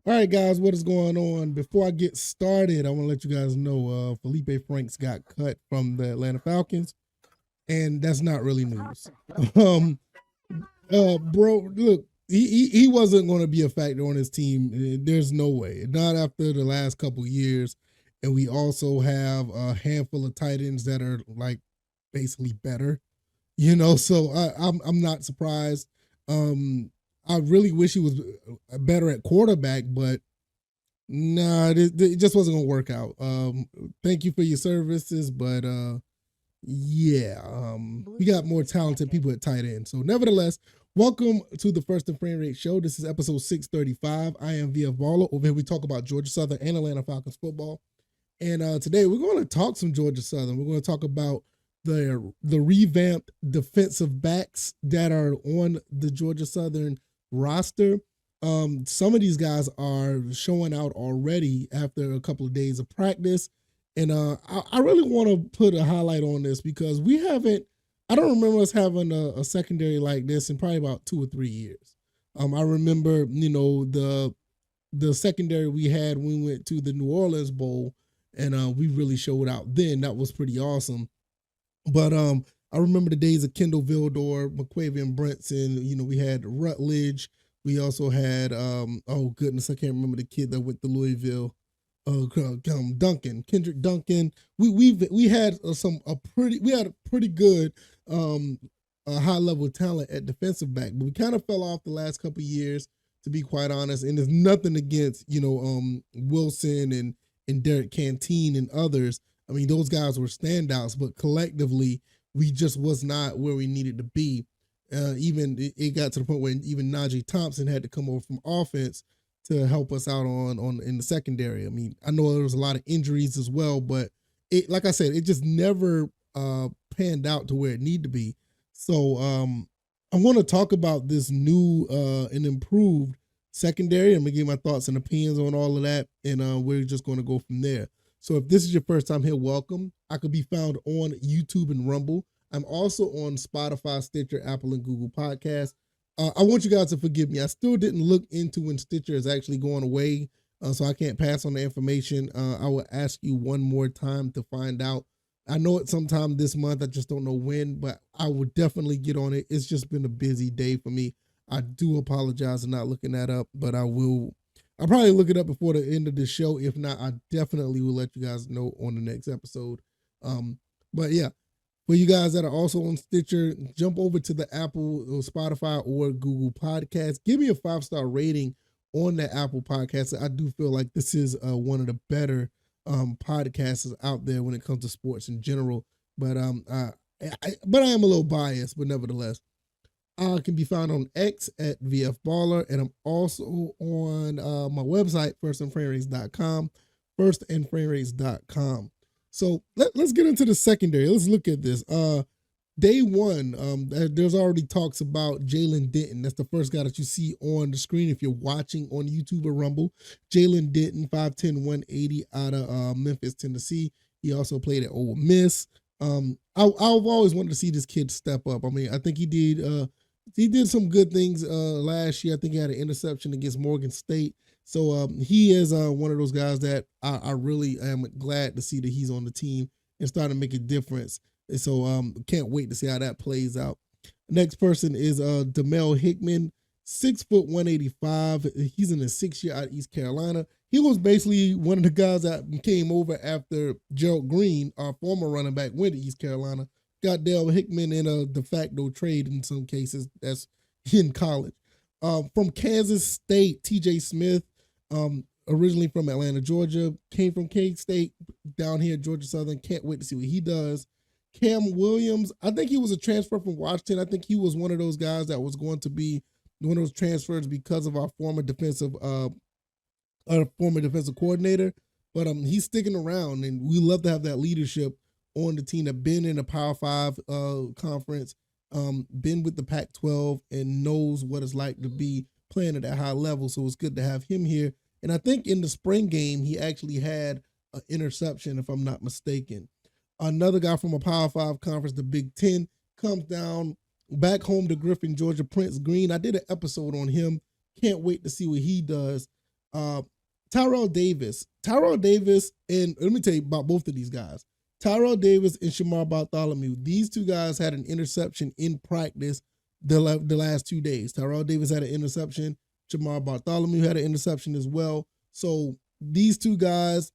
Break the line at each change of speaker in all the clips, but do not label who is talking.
All right, guys, what is going on? Before I get started, I want to let you guys know Felipe Franks got cut from the Atlanta Falcons, and that's not really news. um, bro, look, he wasn't going to be a factor on his team. There's no way, not after the last couple years. And we also have a handful of tight ends that are like basically better, So I'm not surprised. Um, I really wish he was better at quarterback, but nah, it just wasn't gonna work out. Thank you for your services, but yeah, we got more talented people at tight end. So, nevertheless, welcome to the First and Frame Rate Show. This is episode 635. I am Via Valler. Over here, we talk about Georgia Southern and Atlanta Falcons football. And today, we're going to talk some Georgia Southern. We're going to talk about the revamped defensive backs that are on the Georgia Southern roster. Some of these guys are showing out already after a couple of days of practice. And I really want to put a highlight on this because I don't remember us having a secondary like this in probably about 2 or 3 years. I remember, the secondary we had when we went to the New Orleans Bowl, and we really showed out then. That was pretty awesome. But I remember the days of Kendall Vildor, McQuavian Brinson. We had Rutledge. We also had oh goodness, I can't remember the kid that went to Louisville. Duncan, Kendrick Duncan. We had a pretty good high level talent at defensive back, but we kind of fell off the last couple of years, to be quite honest. And there's nothing against Wilson and Derek Canteen and others. I mean, those guys were standouts, but collectively we just was not where we needed to be. Even it got to the point where even Najee Thompson had to come over from offense to help us out on in the secondary. I mean, I know there was a lot of injuries as well, but like I said, it just never panned out to where it needed to be. So I want to talk about this new and improved secondary. I'm gonna give my thoughts and opinions on all of that, and we're just going to go from there. So if this is your first time here, welcome. I could be found on YouTube and Rumble. I'm also on Spotify, Stitcher, Apple, and Google Podcasts. I want you guys to forgive me. I still didn't look into when Stitcher is actually going away, so I can't pass on the information. I will ask you one more time to find out. I know it's sometime this month. I just don't know when, but I will definitely get on it. It's just been a busy day for me. I do apologize for not looking that up, but I'll probably look it up before the end of the show. If not, I definitely will let you guys know on the next episode. But yeah, for you guys that are also on Stitcher, jump over to the Apple or Spotify or Google Podcasts. Give me a 5-star rating on the Apple Podcast. I do feel like this is one of the better podcasts out there when it comes to sports in general. But I am a little biased, but nevertheless. I can be found on X at VF Baller, and I'm also on my website, firstandframerates.com, firstandframerates.com. So let's get into the secondary. Let's look at this. Day one, there's already talks about Jalen Denton. That's the first guy that you see on the screen if you're watching on YouTube or Rumble. Jalen Denton, 5'10", 180 out of Memphis, Tennessee. He also played at Ole Miss. I've always wanted to see this kid step up. I mean, I think he did some good things last year. I think he had an interception against Morgan State. So he is one of those guys that I really am glad to see that he's on the team and starting to make a difference. And so can't wait to see how that plays out. Next person is Demel Hickman, 6', 185. He's in his 6th year out of East Carolina. He was basically one of the guys that came over after Gerald Green, our former running back, went to East Carolina. Got Dale Hickman in a de facto trade in some cases. That's in college. From Kansas State, TJ Smith, originally from Atlanta, Georgia, came from K-State down here at Georgia Southern. Can't wait to see what he does. Cam Williams, I think he was a transfer from Washington. I think he was one of those guys that was going to be one of those transfers because of our former defensive coordinator. But he's sticking around, and we love to have that leadership on the team that been in the Power 5 conference, been with the Pac-12, and knows what it's like to be playing at that high level. So it's good to have him here. And I think in the spring game, he actually had an interception, if I'm not mistaken. Another guy from a Power 5 conference, the Big Ten, comes down back home to Griffin, Georgia, Prince Green. I did an episode on him. Can't wait to see what he does. Tyrell Davis, and let me tell you about both of these guys. Tyrell Davis and Shamar Bartholomew. These two guys had an interception in practice the last 2 days. Tyrell Davis had an interception. Shamar Bartholomew had an interception as well. So these two guys.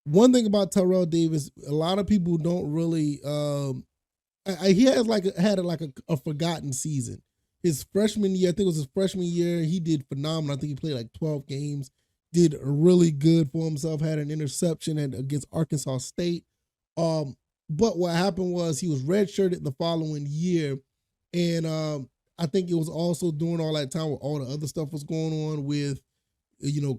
One thing about Tyrell Davis, a lot of people don't really. He has had a forgotten season. His freshman year, I think it was his freshman year, he did phenomenal. I think he played like 12 games, did really good for himself, had an interception against Arkansas State. But what happened was he was redshirted the following year, and I think it was also during all that time where all the other stuff was going on with,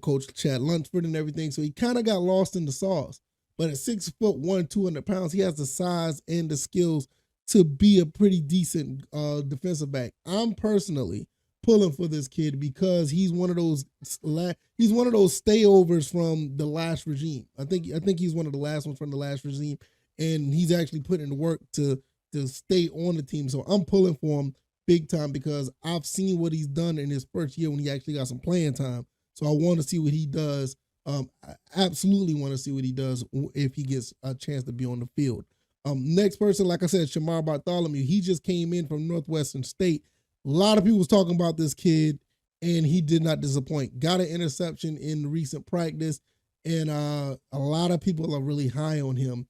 Coach Chad Lunsford and everything. So he kind of got lost in the sauce. But at 6'1", 200 pounds, he has the size and the skills to be a pretty decent defensive back. I'm personally pulling for this kid because he's one of those stayovers from the last regime. I think he's one of the last ones from the last regime, and he's actually putting in the work to stay on the team. So I'm pulling for him big time because I've seen what he's done in his first year when he actually got some playing time. So I want to see what he does. I absolutely want to see what he does if he gets a chance to be on the field. Next person, like I said, Shamar Bartholomew. He just came in from Northwestern State. A lot of people was talking about this kid, and he did not disappoint. Got an interception in recent practice, and a lot of people are really high on him.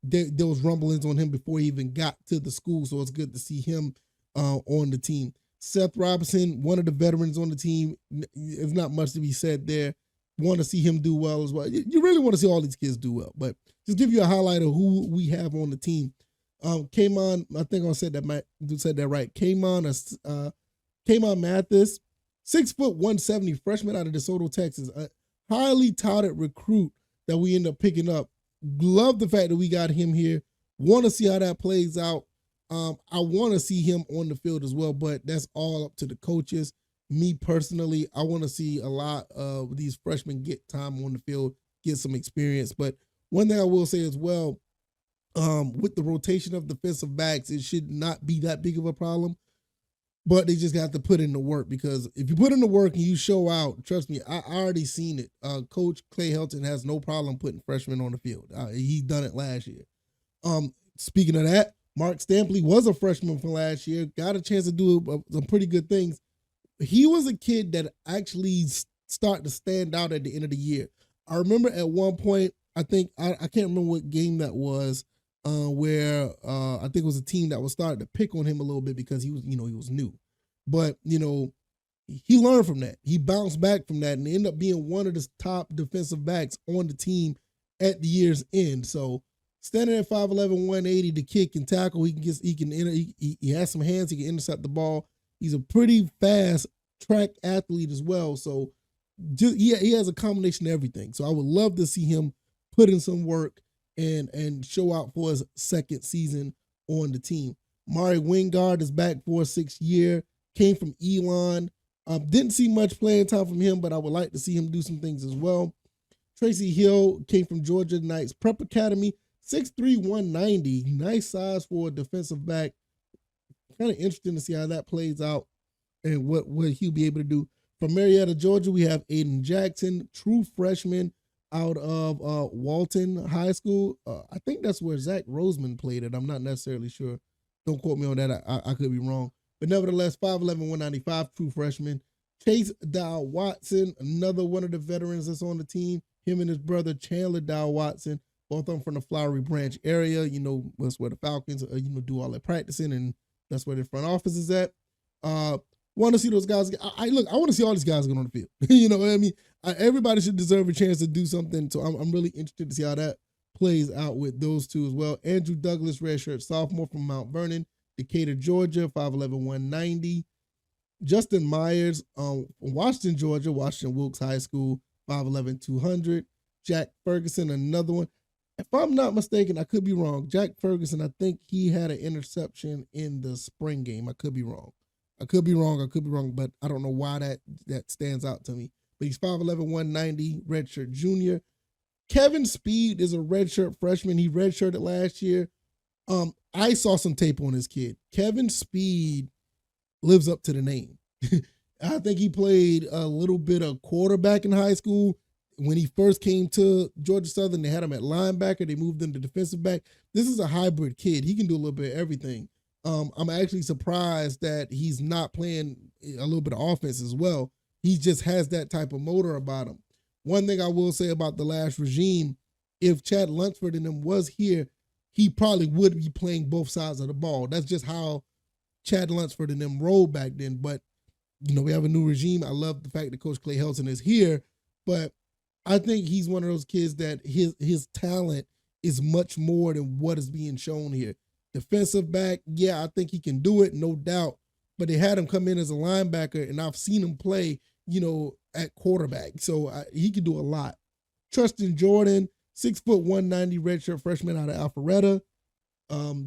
There was rumblings on him before he even got to the school, so it's good to see him on the team. Seth Robinson, one of the veterans on the team. There's not much to be said there. Want to see him do well as well. You really want to see all these kids do well, but just give you a highlight of who we have on the team. Kamon, I think I said that right. Kamon Mathis, 6', 170, freshman out of DeSoto, Texas, a highly touted recruit that we end up picking up. Love the fact that we got him here. Want to see how that plays out. I want to see him on the field as well, but that's all up to the coaches. Me personally, I want to see a lot of these freshmen get time on the field, get some experience. But one thing I will say as well, with the rotation of defensive backs, it should not be that big of a problem. But they just got to put in the work, because if you put in the work and you show out, trust me, I already seen it. Coach Clay Helton has no problem putting freshmen on the field. He done it last year. Speaking of that, Mark Stampley was a freshman from last year, got a chance to do some pretty good things. He was a kid that actually started to stand out at the end of the year. I remember at one point, I think, I can't remember what game that was, where I think it was a team that was starting to pick on him a little bit because he was new. But, he learned from that. He bounced back from that and ended up being one of the top defensive backs on the team at the year's end. So standing at 5'11", 180 to kick and tackle, he has some hands, he can intercept the ball. He's a pretty fast track athlete as well. So he has a combination of everything. So I would love to see him put in some work and show out for his second season on the team. Mari Wingard is back for a 6th year, came from Elon. Didn't see much playing time from him, but I would like to see him do some things as well. Tracy Hill came from Georgia Knights Prep Academy, 6'3", 190. Nice size for a defensive back. Kind of interesting to see how that plays out and what he'll be able to do. From Marietta, Georgia, we have Aiden Jackson, true freshman out of Walton High School. I think that's where Zach Roseman played it. I'm not necessarily sure. Don't quote me on that. I could be wrong. But nevertheless, 5'11", 195, true freshman. Chase Dow Watson, another one of the veterans that's on the team. Him and his brother Chandler Dow Watson, both of them from the Flowery Branch area. That's where the Falcons do all their practicing, and that's where their front office is at. Want to see those guys. I want to see all these guys get on the field. You know what I mean? Everybody should deserve a chance to do something. So I'm really interested to see how that plays out with those two as well. Andrew Douglas, redshirt sophomore from Mount Vernon, Decatur, Georgia, 5'11", 190. Justin Myers, Washington, Georgia, Washington Wilkes High School, 5'11", 200. Jack Ferguson, another one. If I'm not mistaken, I could be wrong. Jack Ferguson, I think he had an interception in the spring game. I could be wrong, but I don't know why that stands out to me. But he's 5'11", 190, redshirt junior. Kevin Speed is a redshirt freshman. He redshirted last year. I saw some tape on this kid. Kevin Speed lives up to the name. I think he played a little bit of quarterback in high school. When he first came to Georgia Southern, they had him at linebacker. They moved him to defensive back. This is a hybrid kid. He can do a little bit of everything. I'm actually surprised that he's not playing a little bit of offense as well. He just has that type of motor about him. One thing I will say about the last regime, if Chad Lunsford and him was here, he probably would be playing both sides of the ball. That's just how Chad Lunsford and them rolled back then. But we have a new regime. I love the fact that Coach Clay Helton is here, but I think he's one of those kids that his talent is much more than what is being shown here. Defensive back, yeah, I think he can do it, no doubt. But they had him come in as a linebacker, and I've seen him play, at quarterback. So he can do a lot. Tristan Jordan, 6'1", 190, redshirt freshman out of Alpharetta.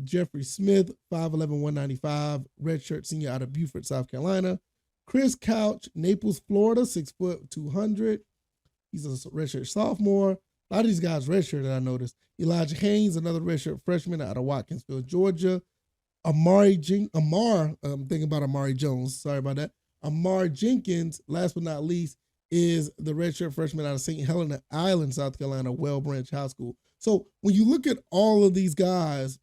Jeffrey Smith, 5'11", 195, redshirt senior out of Beaufort, South Carolina. Chris Couch, Naples, Florida, 6 foot 200. He's a redshirt sophomore. A lot of these guys redshirt that I noticed. Elijah Haynes, another redshirt freshman out of Watkinsville, Georgia. I'm thinking about Amari Jones. Sorry about that. Amar Jenkins, last but not least, is the redshirt freshman out of St. Helena Island, South Carolina, Well Branch High School. So when you look at all of these guys,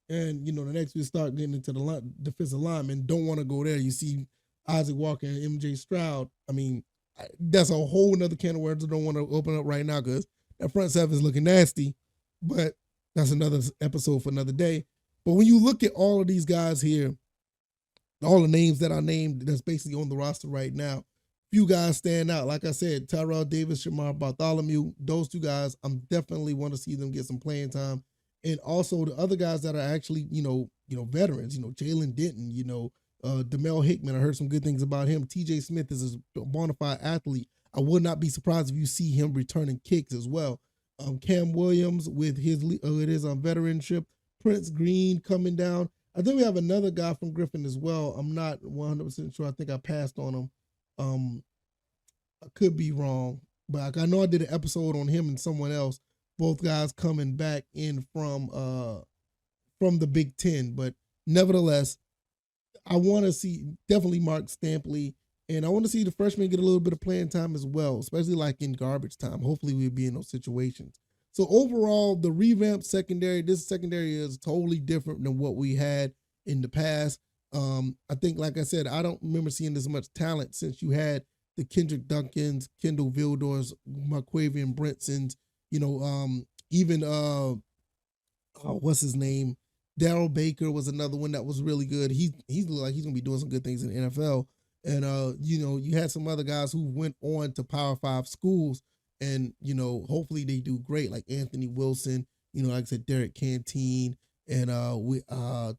and the next we start getting into the defensive linemen, don't want to go there. You see Isaac Walker and MJ Stroud. I mean, that's a whole nother can of worms I don't want to open up right now because that front seven is looking nasty, but that's another episode for another day. But when you look at all of these guys here, all the names that I named that's basically on the roster right now, few guys stand out. Like I said, Tyrell Davis, Shamar Bartholomew, those two guys, I'm definitely want to see them get some playing time. And also the other guys that are actually, veterans, Jalen Denton, Demel Hickman, I heard some good things about him. TJ Smith is a bona fide athlete. I would not be surprised if you see him returning kicks as well. Cam Williams with his veteranship. Prince Green coming down. I think we have another guy from Griffin as well. I'm not 100% sure. I think I passed on him. I could be wrong, but I know I did an episode on him and someone else. Both guys coming back in from the Big Ten, but nevertheless, I want to see definitely Mark Stampley, and I want to see the freshmen get a little bit of playing time as well, especially like in garbage time. Hopefully we'll be in those situations. So overall, the revamped secondary, this secondary is totally different than what we had in the past. I think, like I said, I don't remember seeing this much talent since you had the Kendrick Duncans, Kendall Vildors, Marquavian Brensons, even what's his name? Daryl Baker was another one that was really good. He's look like he's gonna be doing some good things in the NFL. And you had some other guys who went on to Power 5 schools, and hopefully they do great, like Anthony Wilson, like I said, Derek Canteen, and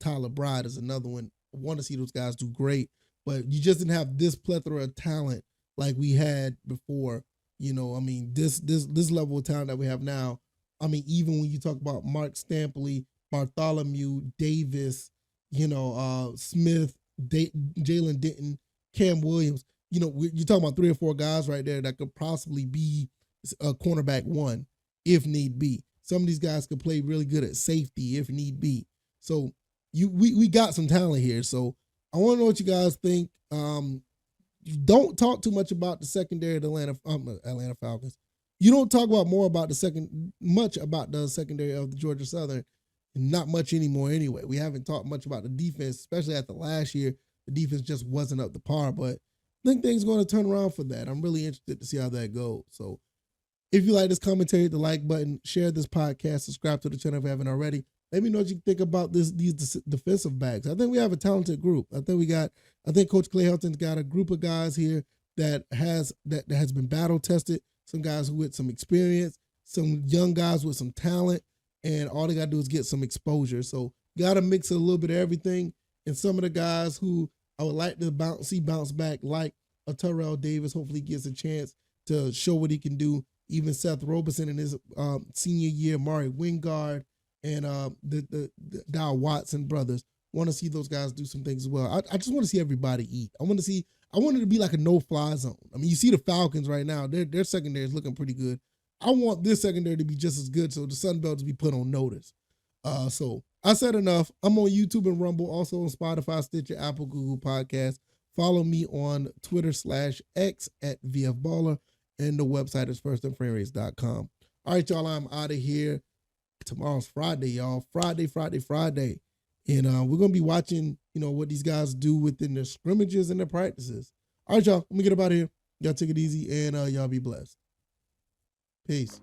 Tyler Bride is another one. I want to see those guys do great, but you just didn't have this plethora of talent like we had before. This level of talent that we have now. Even when you talk about Mark Stampley, Bartholomew, Davis, Smith, Jalen Denton, Cam Williams, you're talking about 3 or 4 guys right there that could possibly be a cornerback one if need be. Some of these guys could play really good at safety if need be. So we got some talent here. So I want to know what you guys think. Don't talk too much about the secondary of the Atlanta Falcons. You don't talk about the secondary of the Georgia Southern. Not much anymore anyway. We haven't talked much about the defense, especially after last year. The defense just wasn't up to par, but I think things are going to turn around for that. I'm really interested to see how that goes. So if you like this commentary, hit the like button, share this podcast, subscribe to the channel if you haven't already. Let me know what you think about these defensive backs. I think we have a talented group. I think Coach Clay Helton's got a group of guys here that has been battle tested. Some guys with some experience, some young guys with some talent, and all they got to do is get some exposure. So you got to mix a little bit of everything. And some of the guys who I would like to bounce back, like a Terrell Davis, hopefully gets a chance to show what he can do. Even Seth Roberson in his senior year, Mari Wingard, and the Dow Watson brothers. Want to see those guys do some things as well. I just want to see everybody eat. I want it to be like a no-fly zone. You see the Falcons right now. Their secondary is looking pretty good. I want this secondary to be just as good, so the Sun Belt to be put on notice. So I said enough. I'm on YouTube and Rumble, also on Spotify, Stitcher, Apple, Google Podcasts. Follow me on Twitter/X at VFBaller, and the website is firstandframerates.com. All right, y'all, I'm out of here. Tomorrow's Friday, y'all. Friday. And we're going to be watching, what these guys do within their scrimmages and their practices. All right, y'all, let me get up out of here. Y'all take it easy, and y'all be blessed. Peace.